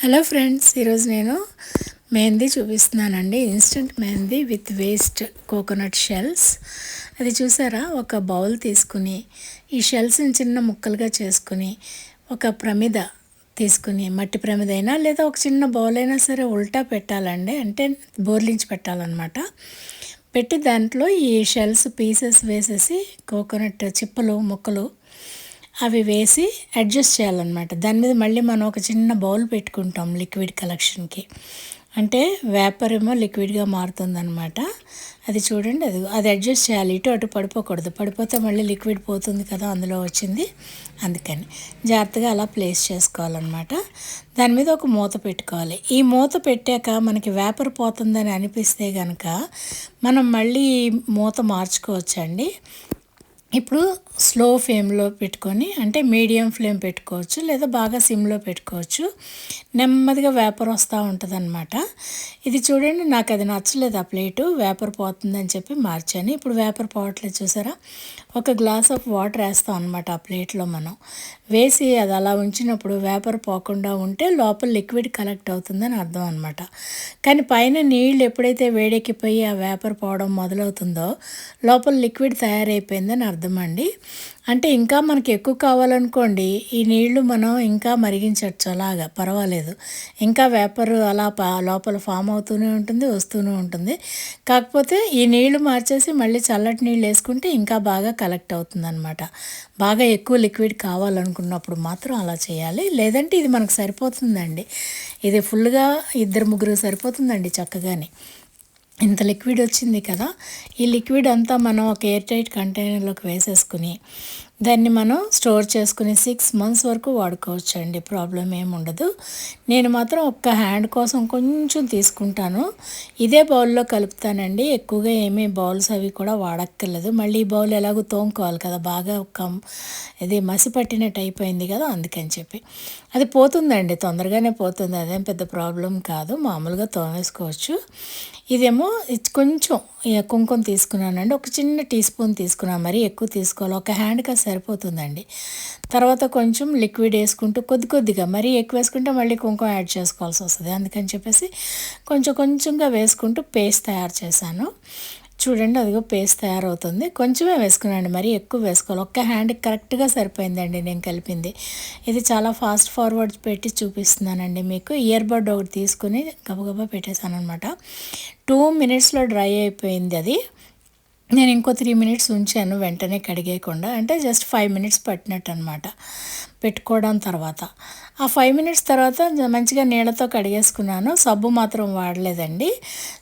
Hello friends, ఈరోజు నేను మెహందీ చూపిస్తున్నానండి. Instant mehndi with waste coconut shells. అది చూసారా, ఒక బౌల్ తీసుకుని ఈ షెల్స్ని చిన్న ముక్కలుగా చేసుకుని ఒక ప్రమిద తీసుకుని, మట్టి ప్రమిద అయినా లేదా ఒక చిన్న బౌల్ అయినా సరే ఉల్టా పెట్టాలండి, అంటే బోర్లించి పెట్టాలన్నమాట. పెట్టి దాంట్లో ఈ షెల్స్ పీసెస్ వేసేసి కోకోనట్ చిప్పలు ముక్కలు అవి వేసి అడ్జస్ట్ చేయాలన్నమాట. దాని మీద మళ్ళీ మనం ఒక చిన్న బౌల్ పెట్టుకుంటాం లిక్విడ్ కలెక్షన్కి, అంటే వేపర్ ఏమో లిక్విడ్గా మారుతుందన్నమాట. అది చూడండి, అది అడ్జస్ట్ చేయాలి, ఇటు అటు పడిపోకూడదు. పడిపోతే మళ్ళీ లిక్విడ్ పోతుంది కదా అందులో వచ్చింది. అందుకని జాగ్రత్తగా అలా ప్లేస్ చేసుకోవాలన్నమాట. దాని మీద ఒక మూత పెట్టుకోవాలి. ఈ మూత పెట్టాక మనకి వేపర్ పోతుందని అనిపిస్తే కనుక మనం మళ్ళీ మూత మార్చుకోవచ్చండి. ఇప్పుడు స్లో ఫ్లేమ్లో పెట్టుకొని, అంటే మీడియం ఫ్లేమ్ పెట్టుకోవచ్చు లేదా బాగా సిమ్లో పెట్టుకోవచ్చు. నెమ్మదిగా వేపర్ వస్తూ ఉంటుందన్నమాట. ఇది చూడండి, నాకు అది నచ్చలేదు, ఆ ప్లేటు వేపర్ పోతుందని చెప్పి మార్చాను. ఇప్పుడు వేపర్ పోవట్లేదు చూసారా. ఒక గ్లాస్ ఆఫ్ వాటర్ వేస్తాం అనమాట ఆ ప్లేట్లో. మనం వేసి అది అలా ఉంచినప్పుడు వేపర్ పోకుండా ఉంటే లోపల లిక్విడ్ కలెక్ట్ అవుతుందని అర్థం అనమాట. కానీ పైన నీళ్ళు ఎప్పుడైతే వేడెక్కిపోయి ఆ వేపర్ పోవడం మొదలవుతుందో లోపల లిక్విడ్ తయారైపోయిందని అర్థం అండి. అంటే ఇంకా మనకి ఎక్కువ కావాలనుకోండి, ఈ నీళ్లు మనం ఇంకా మరిగించవచ్చు, అలాగా పర్వాలేదు. ఇంకా వేపర్ అలా లోపల ఫామ్ అవుతూనే ఉంటుంది, వస్తూనే ఉంటుంది. కాకపోతే ఈ నీళ్లు మార్చేసి మళ్ళీ చల్లటి నీళ్ళు వేసుకుంటే ఇంకా బాగా కలెక్ట్ అవుతుంది అనమాట. బాగా ఎక్కువ లిక్విడ్ కావాలనుకున్నప్పుడు మాత్రం అలా చేయాలి, లేదంటే ఇది మనకు సరిపోతుందండి. ఇది ఫుల్గా 2-3 సరిపోతుందండి చక్కగానే. ఇంత లిక్విడ్ వచ్చింది కదా. ఈ లిక్విడ్ అంతా మనం ఒక ఎయిర్ టైట్ కంటైనర్లోకి వేసేసుకుని దాన్ని మనం స్టోర్ చేసుకుని 6 months వరకు వాడుకోవచ్చు అండి, ప్రాబ్లం ఏమి ఉండదు. నేను మాత్రం ఒక్క హ్యాండ్ కోసం కొంచెం తీసుకుంటాను, ఇదే బౌల్లో కలుపుతానండి. ఎక్కువగా ఏమీ బౌల్స్ అవి కూడా వాడక్కర్లేదు. మళ్ళీ ఈ బౌల్ ఎలాగో తోముకోవాలి కదా, బాగా ఇది మసి పట్టినట్టు అయిపోయింది కదా, అందుకని చెప్పి. అది పోతుందండి, తొందరగానే పోతుంది, అదేం పెద్ద ప్రాబ్లం కాదు, మామూలుగా తోమేసుకోవచ్చు. ఇదేమో కొంచెం కుంకుమ తీసుకున్నానండి, ఒక చిన్న టీ స్పూన్ తీసుకున్నాను, మరీ ఎక్కువ తీసుకోవాలి, ఒక హ్యాండ్కి అది సరిపోతుందండి. తర్వాత కొంచెం లిక్విడ్ వేసుకుంటూ కొద్ది కొద్దిగా, మరీ ఎక్కువ వేసుకుంటే మళ్ళీ కుంకుమ యాడ్ చేసుకోవాల్సి వస్తుంది, అందుకని చెప్పేసి కొంచెం కొంచెంగా వేసుకుంటూ పేస్ట్ తయారు చేశాను. చూడండి, అదిగో పేస్ట్ తయారవుతుంది. కొంచెమే వేసుకున్నాను, మరీ ఎక్కువ వేసుకోవాలి, ఒక్క హ్యాండ్కి కరెక్ట్గా సరిపోయిందండి నేను కలిపింది. ఇది చాలా ఫాస్ట్ ఫార్వర్డ్ పెట్టి చూపిస్తున్నానండి మీకు. ఇయర్ బడ్ ఒకటి తీసుకుని గబగబా పెట్టేశాను అనమాట. 2 minutesలో డ్రై అయిపోయింది అది. నేను ఇంకో 3 minutes ఉంచాను వెంటనే కడిగేయకుండా, అంటే జస్ట్ 5 minutes పట్టినట్టు అనమాట పెట్టుకోవడం. తర్వాత ఆ 5 minutes తర్వాత మంచిగా నీళ్ళతో కడిగేసుకున్నాను. సబ్బు మాత్రం వాడలేదండి,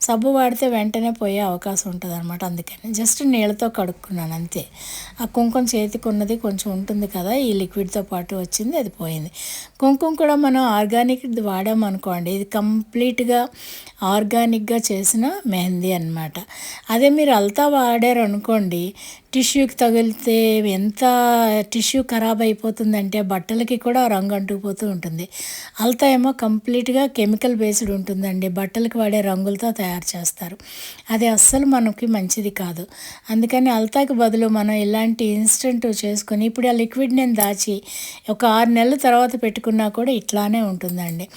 సబ్బు వాడితే వెంటనే పోయే అవకాశం ఉంటుంది అనమాట, అందుకని జస్ట్ నీళ్ళతో కడుక్కున్నాను అంతే. ఆ కుంకుమ చేతికి ఉన్నది కొంచెం ఉంటుంది కదా, ఈ లిక్విడ్తో పాటు వచ్చింది, అది పోయింది. కుంకుమ కూడా మనం ఆర్గానిక్ వాడామనుకోండి, ఇది కంప్లీట్గా ఆర్గానిక్గా చేసిన మెహందీ అనమాట. అదే మీరు అల్తా వాడారు అనుకోండి, టిష్యూకి తగిలితే ఎంత టిష్యూ ఖరాబ్ అయిపోతుందంటే బట్టలకి కూడా రంగు అంటుకుపోతూ ఉంటుంది. అల్తా ఏమో కంప్లీట్గా కెమికల్ బేస్డ్ ఉంటుందండి, బట్టలకు వాడే రంగులతో తయారు చేస్తారు, అది అస్సలు మనకి మంచిది కాదు. అందుకని అల్తాకి బదులు మనం ఇలాంటి ఇన్స్టెంట్ చేసుకొని, ఇప్పుడు ఆ లిక్విడ్ నేను దాచి ఒక 6 నెలల తర్వాత పెట్టుకున్నా కూడా ఇట్లానే ఉంటుందండి.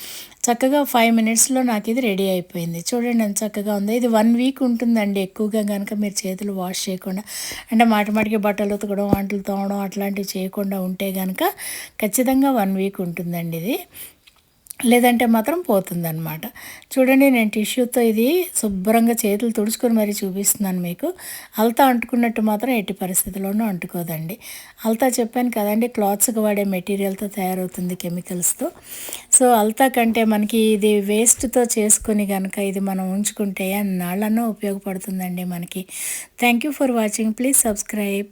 చక్కగా 5 minutesలో నాకు ఇది రెడీ అయిపోయింది. చూడండి ఎంత చక్కగా ఉందో. ఇది 1 week ఉంటుందండి, ఎక్కువగా కనుక మీరు చేతులు వాష్ చేయకుండా, అంటే మాటిమాటికి బట్టలు ఉతకడం, అంట్లు తోమడం అట్లాంటివి చేయకుండా ఉంటే కనుక ఖచ్చితంగా 1 week ఉంటుందండి ఇది, లేదంటే మాత్రం పోతుందన్నమాట. చూడండి, నేను టిష్యూతో ఇది శుభ్రంగా చేతులు తుడుచుకొని మరీ చూపిస్తున్నాను మీకు. అల్తా అంటుకున్నట్టు మాత్రం ఎట్టి పరిస్థితుల్లోనూ అంటుకోదండి. అల్తా చెప్పాను కదండి, క్లాత్స్కి వాడే మెటీరియల్తో తయారవుతుంది, కెమికల్స్తో. సో అల్తా కంటే మనకి ఇది వేస్ట్తో చేసుకొని కనుక ఇది మనం ఉంచుకుంటే అన్నాళ్ళనో ఉపయోగపడుతుందండి మనకి. Thank you for watching, please subscribe.